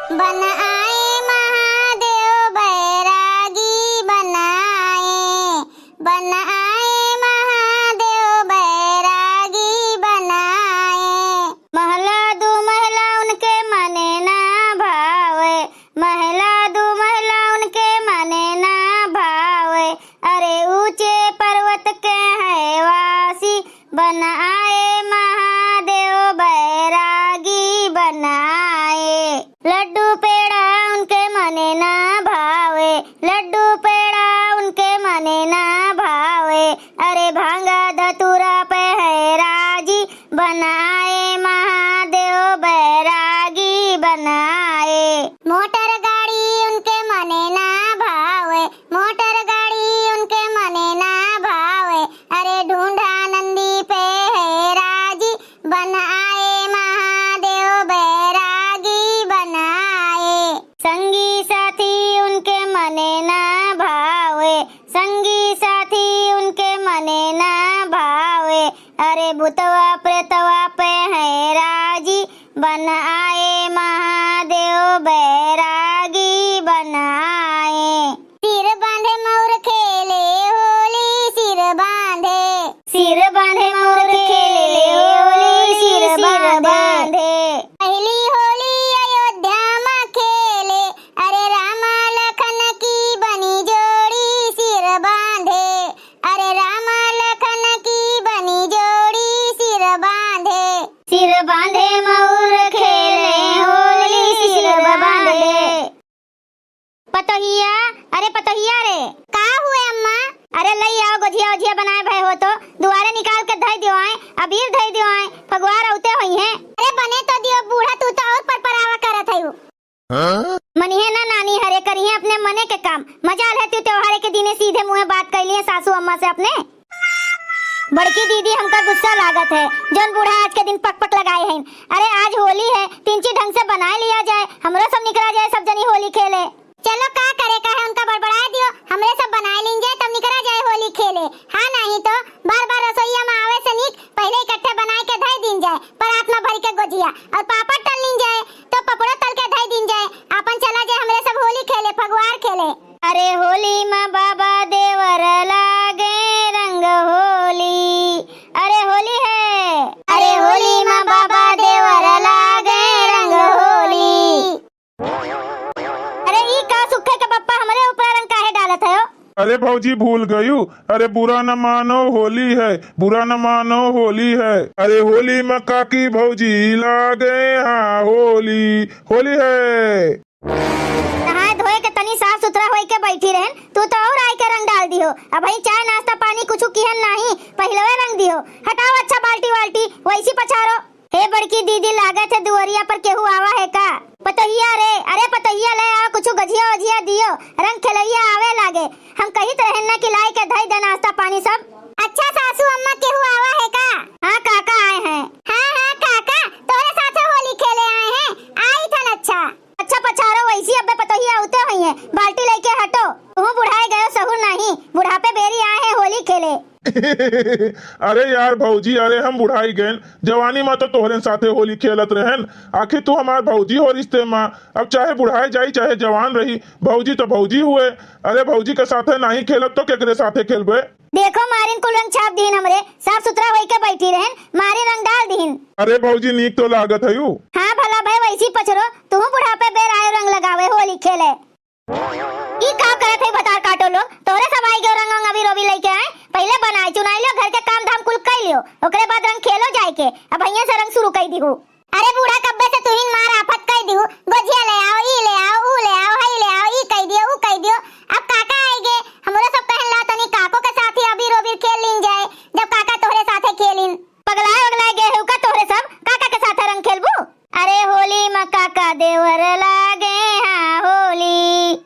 बन आए महादेव बैरागी बन आए, बन आए महादेव बैरागी बन आए। महला दू महला उनके मने ना भावे, महला दू महला उनके मने ना भावे। अरे ऊंचे पर्वत के है वासी, बन आए महादेव बैरागी बन आए। लड्डू पेड़ा उनके मने ना भावे, लड्डू पेड़ा उनके मने ना भावे। अरे भांगा धतूरा पे है राजी, बन आए महादेव बैरागी बन आए। मोटर गाड़ी उनके मने ना भावे, मोटर गाड़ी उनके मने ना भावे। अरे ढूंढा नंदी पे है राजी, बन आए महादेव बैरागी बन आए। संगी साथी उनके मने ना भावे, संगी साथी उनके मने ना भावे। अरे भूतवा प्रेतवा पे है राजी, बन आए महादेव बैरागी बन आए। सिर बांधे मोर खेले होली, सिर बांधे, सिर बांधे मोर खेले होली, सिर बांधे। पहली होली अयोध्या में खेले, अरे रामा लखन की बनी जोड़ी, सिर बांधे। अरे रामा लखन की बनी जोड़ी, सिर बांधे, सिर बांधे मोर खेले होली, सिर बांधे। पतोहिया, अरे पतोहिया रे, का हुए अम्मा? अरे लई आओ गुजिया उजिया बनाए भय हो तो दुआरे निकाल के धई दियो आए, अबीर धई दियो आए, फगवार औते होई हैं। अरे बने तो दियो बूढ़ा, तू तो और परपरावा करत हयू। मनिहे ना नानी हरे करिए अपने मने के काम। मजाल है तू त्योहारे के दिने सीधे मुंह बात कर लिए सासू अम्मा से अपने। बड़की दीदी हमका गुस्सा लागत है, जौन बूढ़ा आज के दिन पक पक लगाए हैं। अरे आज होली है, तिनची ढंग से बनाए लिया जाए, हमरो सब निकला जाए, सब जनी होली खेले। चलो का करे का है, उनका बड़बड़ा दियो, हमरे सब बनाए लिन जाए तब निकला जाए होली खेले। हाँ नहीं तो बार बार रसोईया में आवे से नीक पहले इकट्ठे बनाए के धई दिन जाए, परात में भर के गुजिया और पापड़ तल लिन जाए, तो पपड़ा तल के धई दिन जाए, अपन चला जाए हमरे सब होली खेले, फगवार खेले। अरे होली में बाबा देवर लागे रंग होली, अरे होली है, अरे होली में बाबा देवर लागे रंग होली। अरे ई का सुखे के पप्पा हमरे ऊपर रंग काहे डालत है? अरे भौजी भूल गयू, अरे बुरा न मानो होली है, बुरा न मानो होली है। अरे होली में काकी भौजी लागे हाँ होली, होली है। नहाए धोए के तनी साफ सुथरा होई के बैठी रहन, तू तो और आई के रंग डाल दियो। अब भाई चाय नाश्ता पानी कुछ किहन नहीं, पहलवे रंग दियो। हटाओ अच्छा बाल्टी वाल्टी वैसी पछारो। हे बड़की दीदी लागत है दुवरिया पर केहू आवा है का? पतोहिया रे, अरे पतोहिया ले आओ, कुछ गजिया वजिया दियो, रंग खेलैया आवे लागे। हम कहित रहन ना कि लाई के धई दे नाश्ता पानी सब। अच्छा सासू अम्मा केहू आवा है का? हाँ काका आए हैं। हाँ हाँ काका तोरे साथे होली खेले आए हैं, आई थन। अच्छा अच्छा पछारो वैसी, अबे पतोहिया उते हुई है, बाल्टी लेके हटो। तू बुढ़ाए गयो सहूर नहीं, बुढ़ापे बेरी आए हैं होली खेले। अरे यार भौजी, अरे हम बुढ़ाई गए, जवानी में तो तोहरे साथे होली खेलत रहन। आखिर तू हमार भौजी हो रिश्ते में, अब चाहे बुढ़ाई जाई चाहे जवान रही, भौजी तो भौजी हुए। अरे भौजी के साथे नहीं खेलब तो केकरे साथे खेलबे? देखो मारिन कुल रंग छाप दीन, हमरे साफ सुथरा होई के बैठी रहन, मारे रंग डाल दीन। अरे भौजी नीक तो लागत है यू। हाँ भला भाई वैसी पछरो, तू बुढ़ापे बेर आए रंग लगावे होली खेले। ई का करत है बतार काटो लो, तोरे सब आई गयो रंग अभी रोबी लेके आए, पहले बनाई चुनाई लियो, घर के काम धाम कुल कर लियो, ओकरे बाद रंग खेलो जाए के। अब भैया से रंग शुरू कर दीहू। अरे बूढ़ा कब्बे से तुहिन मार आफत कर दीहू, गुजिया ले आओ, ई ले आओ, ऊ ले आओ, हई ले आओ, ई कह दियो, ऊ कह दियो। अब काका आएगे, हमरो सब कहन ला तनी काको के साथ ही अभी रोबी खेल लिन जाए, जब काका तोहरे साथे खेलिन। पगलाए वगलाए गए हो का तोहरे सब, काका के साथे रंग खेलबू? अरे होली में काका देवर लागे हाँ होली।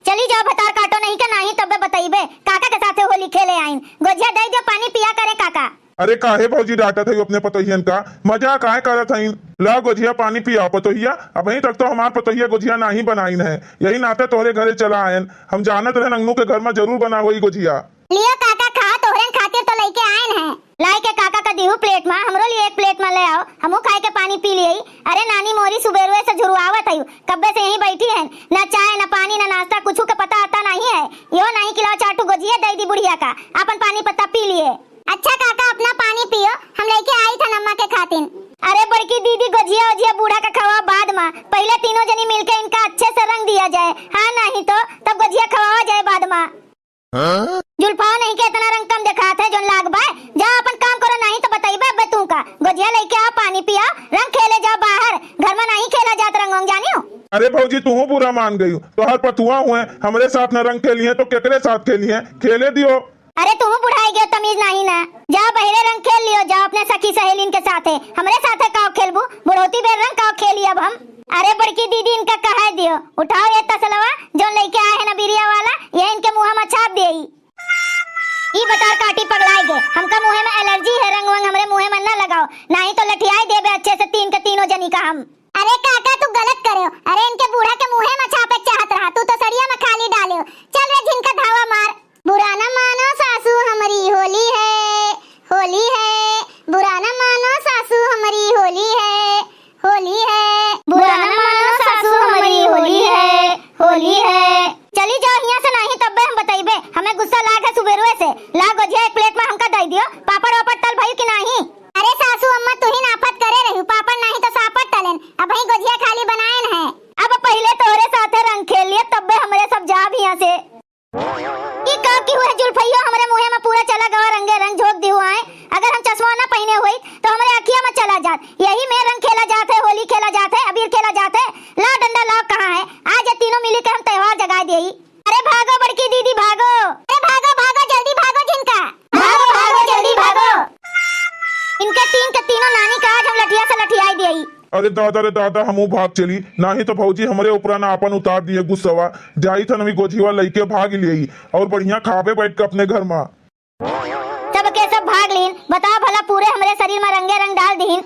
चली जाओ भतार काटो, नहीं के नहीं तबे बताइबे, काका के साथे होली खेले आइन। गुजिया दे दो, पानी पिया करे काका। अरे काहे भौजी डांटत है अपने पतोहियन का, मजा काहे करत हईन? ला गुजिया पानी पिया पतोहिया, अभी तक तो हमार पतोहिया गुजिया नहीं बनाईन है, यही नाते तोहरे घरे चला आयन। हम जानत रहे नंगनू के घर में जरूर बना हुई गुजिया। लियो काका खा, तोहरे खातिर तो लेके आयन है। लाई के काका का दीहू प्लेट में, हमरो लिए एक प्लेट में ले आओ, हमू खाए के पानी पी लिए। अरे नानी मोरी सुबेरुए से झुरवावत है, गई, कब्बे से यहीं बैठी है, ना चाय ना पानी ना नाश्ता, कुछ का पता आता नहीं है। यो नहीं खिलाओ चाटू गोजिया दे दी बुढ़िया का, अपन पानी पत्ता पी लिए। अच्छा काका अपना पानी पियो, हम लेके आई था नम्मा के खातिन। अरे बड़की दीदी गोजिया ओजिया बूढ़ा का खवा बाद में, पहले तीनों जनी मिलके इनका अच्छे से रंग दिया जाए, हाँ नहीं तो तब गोजिया खवावा जाए बाद में। जुल्फाओ नहीं के इतना रंग कम दिखाते जो लाग बाय, जाओ अपन काम करो, नहीं तो बताइबे अबे तू का गोजिया लेके आओ, पानी पिया, रंग खेले जाओ बाहर, घर में नहीं खेला जात रंग जानी हो। अरे भौजी तू बुरा मान गई, तो हर पतुआ हुए हमरे साथ न रंग खेली है तो केकरे साथ खेली है, खेले दियो। अरे तुम बुढ़ाई गयो तमीज नहीं ना, जाओ बहरे रंग खेल लियो, जाओ अपने सखी सहेलीन के साथ है, हमरे साथ काव खेलबू, बुढ़ोती बेर रंग काव खेली अब हम। अरे बड़की दीदी इनका कहा दियो, उठाओ ये तसलवा जो लेके आए है ना बिरिया वाला, ये इनके मुंह में छाप देई। ई बतार काटी पगलाई गए, हमका मुंह में एलर्जी है, रंग वंग हमरे मुंह में ना लगाओ, नहीं तो लठियाई देबे अच्छे से तीन के तीनों जनी का हम। अरे काका तू गलत करे, अरे इनके बूढ़ा के मुंह में छापे चाहत रहा, तू तो सरिया में खाली डाले, चल रे जिनका धावा मार। बुरा न मानो सासू हमारी होली है, होली है, बुरा न मानो सासू हमारी होली है, होली है, बुरा न मानो सासू हमारी होली है, होली है। चली जाओ यहाँ से, नहीं तब हम बताइबे, हमें गुस्सा लाग है सुबेरुए से, ला गोजिया एक प्लेट में हमका दे दियो, पापड़ वापड़ तल भाई कि नहीं। अरे सासू अम्मा तू ही नाफत करे रही, पापड़ नहीं तो सापड़ तलन, अब भाई गोजिया खाली बनाए है। अब पहले तोरे साथे रंग खेल लिए तब हमरे सब जा भी यहाँ से। ये का की हुए जुल्फइयो हमरे मुंह में पूरा चला गवा, रंगे रंग झोंक दी हुआ है, अगर हम चश्मा ना पहने हुई तो हमरे अखिया में चला जात, यही में रंग खेला जाते, होली खेला जाते, अबीर खेला जाते, ला डंडा लाओ कहाँ है, आज ये तीनों मिली के हम त्योहार जगा देई। अरे भागो बड़की दीदी भागो, अरे भागो भागो जल्दी भागो जिनका, भागो भागो जल्दी भागो, इनके तीन के तीनों नानी का आज हम लठिया से लठियाई देई। अरे दादा रे दादा हमू भाग चली, नहीं तो भौजी हमरे ऊपर ना अपन उतार दिए गुस्सवा, जाई था नवी गोझीवा लेके भाग लिए और बढ़िया खावे बैठ के अपने घर में। सब के सब भाग लीन, बताओ भला पूरे हमरे शरीर में रंगे रंग डाल दीन।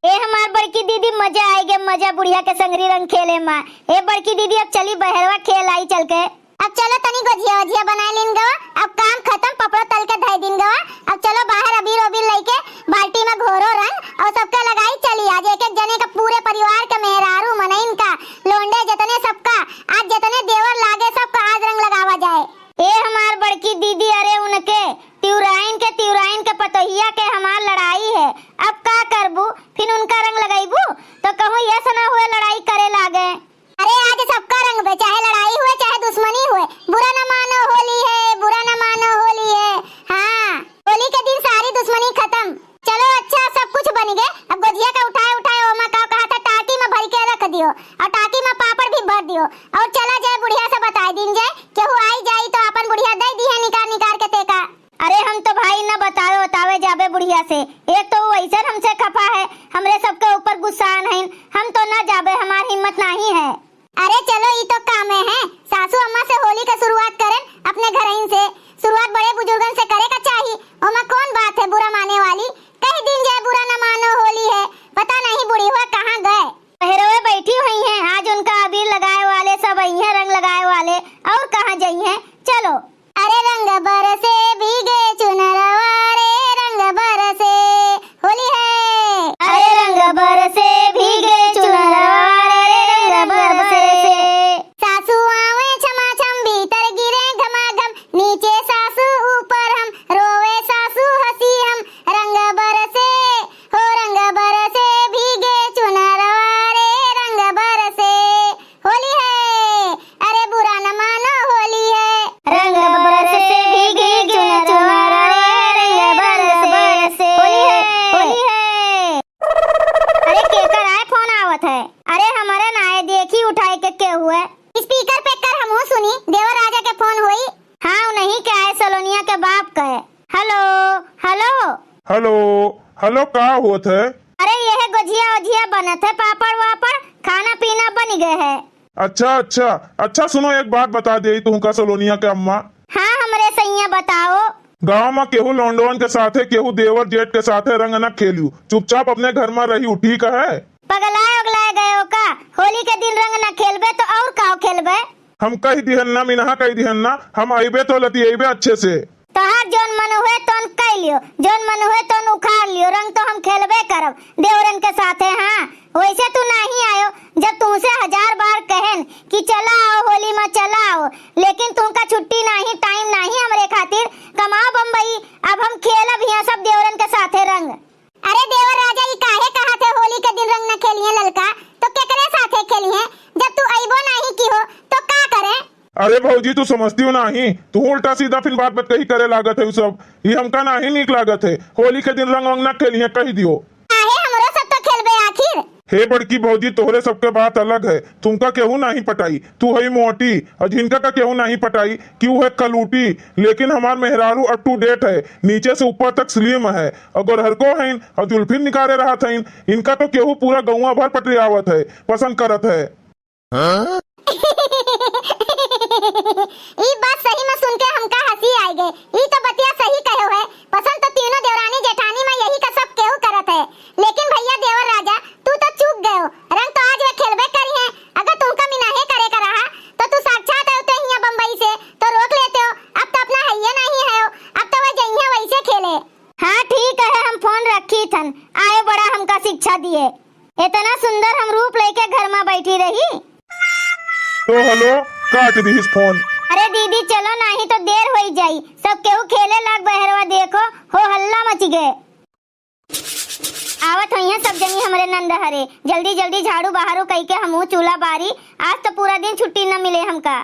ए हमार बड़की दीदी मजा आएगे, मजा बुढ़िया के संगरी रंग खेले में। ए बड़की दीदी अब चली बहरवा खेल आई चल के, अब चलो तनी गोजिया ओजिया बना लीन गवा, अब काम खत्म, पपड़ो तल के धई दिन गवा, अब चलो बाहर अबीर ओबीर लेके बाल्टी में घोरो रंग और सबका लगाई चली, आज एक एक जने का पूरे परिवार के मेहरारू मनइन का लोंडे जतने सबका, आज जतने देवर लागे सबका आज रंग लगावा जाए। ए हमार बड़की दीदी अरे उनके त्युराइन के पतोहिया के हमार लड़ाई है, अब का करबू, फिर उनका रंग लगाईबू तो कहूँ ये सना हुए लड़ाई करे लागे। अरे आज सबका रंग बे, चाहे लड़ाई हुए चाहे दुश्मनी हुए, बुरा न मानो होली है, बुरा न मानो होली है, हाँ होली के दिन सारी दुश्मनी खत्म। चलो अच्छा सब कुछ बन गए, अब गोजिया का उठाए ओमा का कहा था टाकी में भर के रख दियो और टाकी में पापड़ भी भर दियो और चला जाए बुढ़िया से बता दिन जाए, केहू आई जाई तो अपन बुढ़िया दे दी है निकाल के तेका। अरे हम तो भाई न बतावे जाबे बुढ़िया से, एक तो वो ऐसा हमसे खफा है, हमरे सबके ऊपर गुस्सा नहीं, हम तो न जाबे, हमारी हिम्मत नहीं है। अरे चलो ये तो काम है, सासू अम्मा से होली का शुरुआत करें, अपने घरइन से शुरुआत बड़े बुजुर्गन से करे का चाहिए, ओमा कौन बात है बुरा माने वाली, कहीं दिन जाए बुरा न मानो होली है, पता नहीं बुढ़ी हुआ कहाँ गए, बहरोए बैठी हुई हैं, आज उनका अबीर लगाए वाले सब आई हैं, रंग लगाए वाले और कहाँ जाई हैं, चलो। अरे रंग बरसे भीगे चुनरवा रे, रंग बरसे होली है, अरे रंग बरसे भीगे चुनरवा रे, रंग बरसे, सासू आवे छमा छम भीतर गिरे घमाघम, नीचे सासू ऊपर हम रोवे सासू हंसी हम, रंग बरसे हो रंग बरसे भीगे चुनरवा रे, रंग बरसे होली है, अरे बुरा न मानो होली है, रंग बरसे भीगे चुनरवा रे, रंग बरसे होली है। अरे केकर आए फोन आवत है, अरे हमारे नाए देखी उठाए के हुए, स्पीकर पे कर हमहू सुनी, देवर राजा के फोन हुई, हाँ नहीं क्या है सलोनिया के बाप कहे, हेलो हेलो हेलो हेलो का होत है? अरे यह गोजिया ओजिया बनत है, पापड़ वापड़ खाना पीना बन गए है। अच्छा सुनो एक बात बता दे तू का सलोनिया के अम्मा, हाँ हमरे सैया बताओ, गाँव में केहू लौंडवन के साथे केहू देवर जेठ के साथे रंग न खेलू, चुपचाप अपने घर में रही ठीक है। पगलाए उगलाए गए हो का, होली के दिन रंग न खेलबे तो और का खेलबे, हम कही दिहन ना मिनहा कही दिहन ना, हम आईबे तो लतियेबे अच्छे से। तोहार जोन मन हुए तोन कह लियो, जोन मन हुए तोन उखाड़ लियो, रंग तो हम खेलबे करब देवरन के साथे। हाँ वैसे तू नहीं आयो, जब तुमसे 1000 बार कहन कि चला आओ होली में चला आओ, लेकिन तुमका छुट्टी नहीं, टाइम नहीं हमरे खातिर। कमाओ बम्बई, अब हम खेलब यहाँ सब देवरन के साथे रंग। अरे देवर राजा ई काहे कहा थे होली के दिन रंग न खेलिए ललका, तो केकरे साथे खेलिए? जब तू अइबो नहीं की हो तो का करे? अरे भौजी तू समझती हो नहीं, तू उल्टा सीधा फिर बात कही करे लागत है। सब ये हमका नहीं नीक लागत है। होली के दिन रंग वंग न खेलिए कही दियो। काहे हमरो सब तो खेलबे आखिर। हे बड़की भौजी तोहरे सबके बात अलग है। तुमका केहू नहीं पटाई, तू है मोटी, और जिनका का केहू नहीं पटाई कि वो है कलूटी। लेकिन हमार मेहरारू अप टू डेट है, नीचे से ऊपर तक स्लिम है, अगर हरको है और जुल्फिन निकाले रहा था। इनका तो केहू पूरा गौवा भर पटरियावत है, पसंद करत है। ई बात सही में सुन के हमका हंसी आ गई। ई तो बतिया सही कहो है, पसंद तो तीनों देवरानी जेठानी में यही का सब केहू करत है। लेकिन भैया देवर राजा तू तो चूक गए हो, रंग तो आज वे खेलबे करी है। अगर तुमका मिनाहे करे का रहा तो तू साक्षात आते हिया बम्बई से तो रोक लेते हो। अब तो अपना हैया नहीं है, अब तो वे जइया वैसे खेले। हाँ ठीक है, हम फोन रखी थन, आए बड़ा हमका शिक्षा दिए। इतना सुंदर हम रूप लेके घर में बैठी रही। तो हेलो काट दी इस फोन। अरे दीदी चलो नहीं तो देर हो जाई, सब केहू खेले लाग बहरवा देखो हो हल्ला मच गए। आवत हुई सब जनी हमरे नंद हरे, जल्दी जल्दी झाड़ू बहारू कई के हमू चूल्हा बारी। आज तो पूरा दिन छुट्टी न मिले हमका।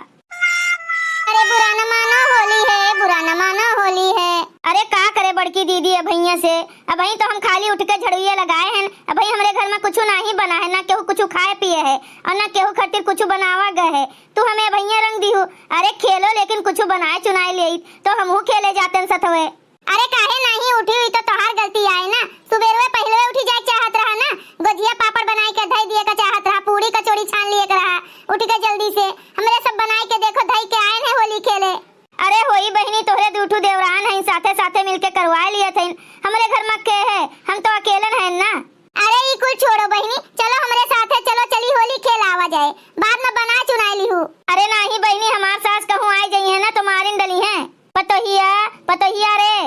अरे बुरा न मानो होली है, बुरा न मानो होली है। अरे का करे बड़की दीदी अभैया से, अभई तो हम खाली उठ के झड़ुए लगाए हैं। अभई हमरे घर में कुछ नहीं बना है, ना केहू कुछ खाए पिए है और ना केहू खातिर कुछ बनावा गए है। तू हमें अभैया रंग दी हो। अरे खेलो लेकिन कुछ बनाए चुनाए ले तो हमहू खेले जाते सतवे। अरे काहे नहीं उठी हुई तो तोहार गलती आए ना, सुबेरवे पहले उठी जाए चाहत रहा ना, गोजिया पापड़ बनाए के धई दिए का चाहत रहा, पूरी कचौड़ी छान लिए का रहा, उठ के जल्दी से हमरे सब बनाए के देखो धई के आए ने होली खेले। अरे होई बहनी तोहरे दूठू देवरान है, साथे साथे मिलके करवा लिए थे। हमरे घर में के है, हम तो अकेलन है ना। अरे ई कुल छोड़ो बहनी, चलो हमरे साथे चलो, चली होली खेल आवा जाए, बाद में बना चुनाई लिहू। अरे नहीं बहनी, हमार सास कहूँ आई जाई है ना तो मारिन डली है। पतोहिया पतोहिया रे।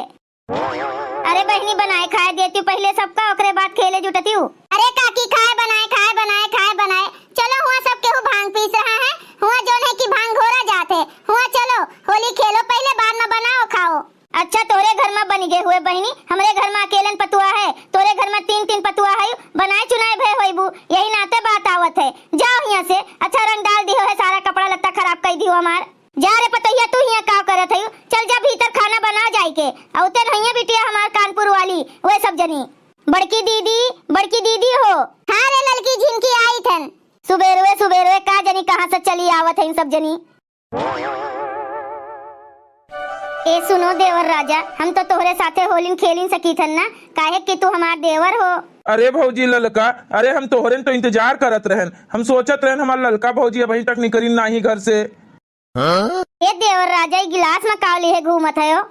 अरे बहनी बनाए खाए देती पहले सबका, ओकरे बाद खेले जुटती हूँ। अरे काकी खाए बनाए खाए बनाए खाए बनाए, चलो हुआ सब केहू भांग पीस रहा है, हुआ जोन है कि भांग घोरा जाते, हुआ चलो होली खेलो पहले, बाद में बनाओ खाओ। अच्छा तोरे घर में बन गए हुए बहनी, हमरे घर में अकेलन पतुआ है, तोरे घर में 3-3 पतुआ है, बनाए चुनाए भय होइबू, यही नाते बात आवत है। जाओ यहाँ से, अच्छा रंग डाल दियो है, सारा कपड़ा लत्ता खराब कर दियो हमार। जा रे पतैया तू यहाँ का करत है, चल जा भीतर खाना बना जाए के। औते नहीं बिटिया हमार कानपुर वाली वे सब जनी। बड़की दीदी हो। हाँ रे लड़की झिनकी आई थन, सुबेरवे का जनी कहाँ से चली आवत है इन सब जनी। ए सुनो देवर राजा, हम तो तोहरे साथे होली खेलिन सकी थन ना, काहे कि तू हमार देवर हो। अरे भौजी ललका, अरे हम तोहरे तो इंतजार करत रहन, हम सोचत रहन हमार ललका भौजी अभी तक निकली नहीं घर से। ये देवर राजा गिलास में कावली है घूमत है हो।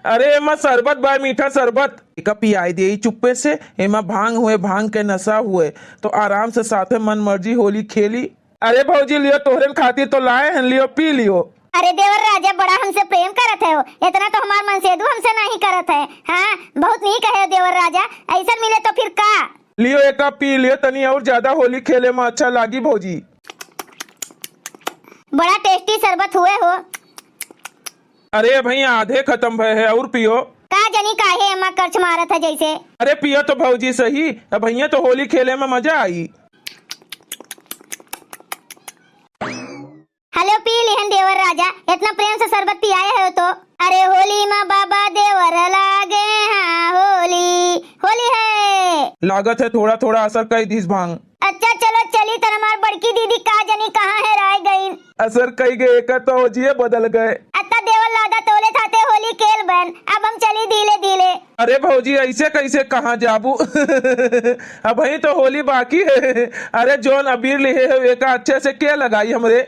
अरे एमा शरबत बा, मीठा शरबत का पियाई दे चुप्पे से। एमा भांग हुए, भांग के नशा हुए तो आराम से साथे मन मर्जी होली खेली। अरे भौजी लियो तोहरे खातिर तो लाए हैं, लियो पी लियो। अरे देवर राजा बड़ा हमसे प्रेम करत है हो, इतना तो हमार मनसेदू हमसे नहीं करत है। हाँ बहुत नहीं कहे देवर राजा, ऐसा मिले तो फिर का। लियो एक कप पी लियो, तनी और ज्यादा होली खेले में अच्छा लागी भौजी। बड़ा टेस्टी शरबत हुए हो। अरे भैया आधे खत्म भय है, और पियो। का जनी काहे एमा कर्च मारत है जैसे। अरे पियो तो भौजी सही, अब भैया तो होली खेले में मजा आई। हेलो पी लिहन देवर राजा, इतना प्रेम से शरबत पियाए हो तो। अरे होली माँ बाबा देवर लागे, हाँ होली है। लागत है थोड़ा थोड़ा असर कई दिस भांग। अच्छा चलो चली तर हमार बड़की दीदी का जनी कहाँ है राय गई। असर कई गए का तो जिये बदल गए। अत्ता देवर लादा तोले थाते होली खेल बन, अब हम चली धीले धीले। अरे भौजी ऐसे कैसे कहाँ जाबू। अब ही तो होली बाकी है। अरे जोन अबीर लिहे है वे का अच्छे से क्या लगाई हमरे।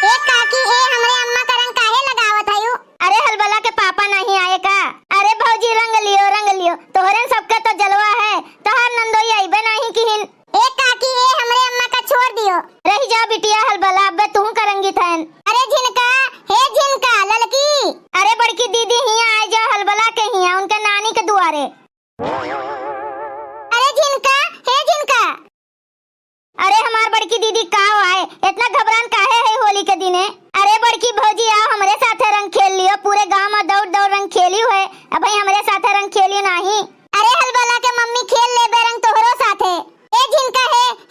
एक काकी ए हमरे अम्मा का रंग काहे लगावत है यू। अरे हलबला के पापा नहीं आए का। अरे भौजी रंग लियो तोहरे सबके तो जलवा है, तोहर नंदोई आइबे नहीं किहिन। एक काकी ए हमरे अम्मा का छोड़ दियो, रही जा बिटिया हलबला, अब तू करंगी थन। अरे झिनका हे अरे झिनका, हे झिनका, अरे हमार बड़की दीदी कहाँ आए? इतना घबरान काहे है होली के दिने? अरे बड़की भौजी आओ हमरे साथे रंग खेल लियो, पूरे गांव में दौड़ दौड़ रंग खेली है, अब भाई हमरे साथे रंग खेली नहीं। अरे हलबला के मम्मी खेल ले बे रंग तोहरो साथे। ए झिनका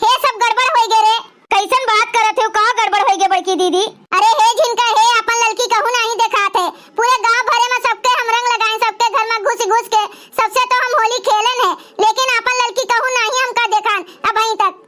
हे सब गड़बड़ होई गे रे, कैसन बात करत हो? का गड़बड़ होई गे बड़की दीदी? अरे हे झिनका हे अपन लड़की कहू नहीं देखात है, पूरे गांव भरे में सबके हम रंग लगाए, सबके घर में घुस घुस के सबसे तो हम होली खेलन है, लेकिन अपन लड़की कहू नहीं हमका देखान अब अभी तक।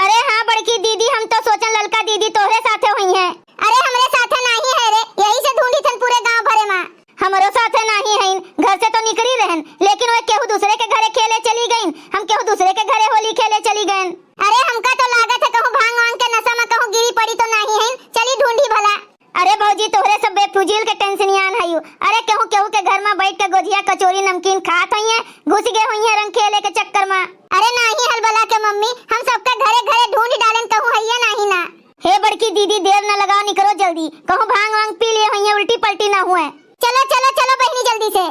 अरे हाँ बड़की दीदी, हम तो सोचन ललका दीदी तोहरे साथे हुई है। अरे हमरे साथे नहीं है रे, यही से ढूंढी थन पूरे गांव भरे में। हमरो साथे नहीं है, घर से तो निकली रहन, लेकिन वो केहू दूसरे के घरे खेले चली गईन, हम केहू दूसरे के घरे होली खेले चली गईन। अरे हमका तो लागत है कहूँ भांग वांग के नशा में कहूँ गिरी पड़ी तो नहीं है, चली ढूंढी भला। अरे भौजी तोहरे सब बेफुजील के टेंशन यान है, अरे केहू केहू के घर में बैठ के गोजिया कचौरी नमकीन खात हुई है, घुस गए हुई है रंग खेले के चक्कर में। अरे नहीं हलबला के मम्मी, हम सबके घरे घरे ढूंढ डालें कहूँ है नहीं ना। हे बड़की दीदी देर न लगाओ, निकलो जल्दी, कहूँ भांग वांग पी लिए हुई है, उल्टी पलटी ना हुए। चलो चलो चलो बहनी जल्दी से।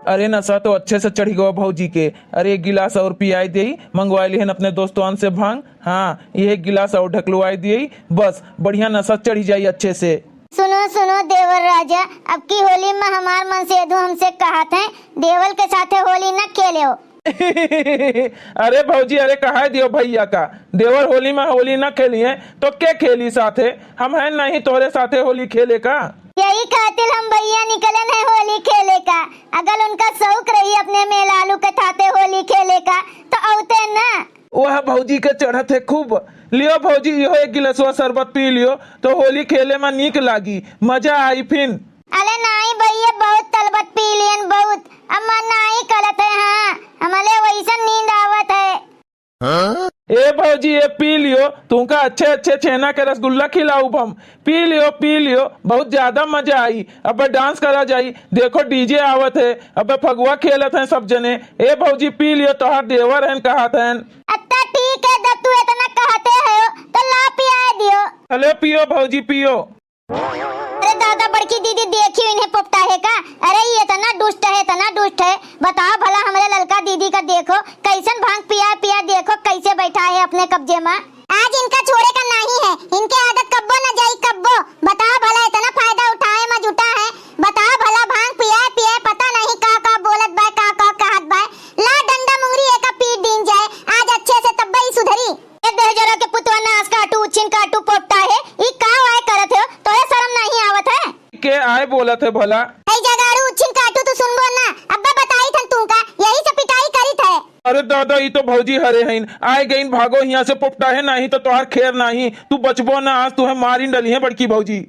अरे नशा तो अच्छे से चढ़ी गया भौजी के। अरे एक गिलास और पियाई दी, मंगवाई ली अपने दोस्तों से भांग। हाँ ये एक गिलास और ढकलवाई दी, बस बढ़िया नशा चढ़ी जाये अच्छे से। सुनो सुनो देवर राजा, अब की होली में हमार मन से हमसे कहा थे देवल के साथे होली न खेले हो। अरे भौजी अरे कहा दियो भैया का, देवर होली में होली न खेली है तो क्या खेली साथे? हम है नहीं तोरे साथे होली खेले का? यही खातिर हम भैया निकले है होली खेले का, अगर उनका शौक रही अपने मेलालू के साथे होली खेले का तो औते ना। वह भौजी के चढ़त है खूब। लियो भौजी यो एक गिलासवा शरबत पी लियो तो होली खेले में नीक लागी, मजा आई फिन। अरे नहीं भैया बहुत तलबत पी लियन बहुत, अब मन नहीं करत है। हाँ हमारे वैसा नींद आवत है। ए भौजी ये पी लियो, तुमका अच्छे अच्छे छेना के रसगुल्ला खिलाऊ हम। पी लियो बहुत ज्यादा मजा आई। अब डांस करा जाई, देखो डीजे आवत है, अब फगुआ खेलत है सब जने। ए भौजी पी लियो, तोहार देवर है कहत है। अच्छा ठीक है, जब तू इतना कहते हो तो ला पिया दियो। चलो पियो भौजी पियो। अरे दादा बड़की दीदी देखी इन्हें पोपटा है का? अरे ये इतना दुष्ट है, बताओ भला हमारे ललका दीदी का देखो कैसन भांग पिया पिया, देखो कैसे बैठा है अपने कब्जे में। आज इनका छोड़े का नहीं है, इनके आदत कब्बो न जाई कब्बो। बताओ भला इतना फायदा उठाए में जुटा है, बताओ भला भांग पिया पिया पता नहीं का बोलत बाय का कहत बाय। ला डंडा मुंगरी एक पीट दिन जाए आज अच्छे से तब ही सुधरी। ए देहजरा के पुतवा नास काटू उछिन काटू पोपटा है, ई का आए करत हो? तोरे शर्म नहीं आवत है? के आए बोलत है भला? ऐ जगाड़ू उछिन काटू तो सुनबो ना, अब्बा बताई थन तुमका, यही से पिटाई करी थे। अरे दादा ये तो भौजी हरे हैं, आए गईन भागो यहाँ से पोपटा है नहीं तो तोहार खेर नहीं, तू बचबो ना, आज तुम्हें मारी डली है बड़की भौजी।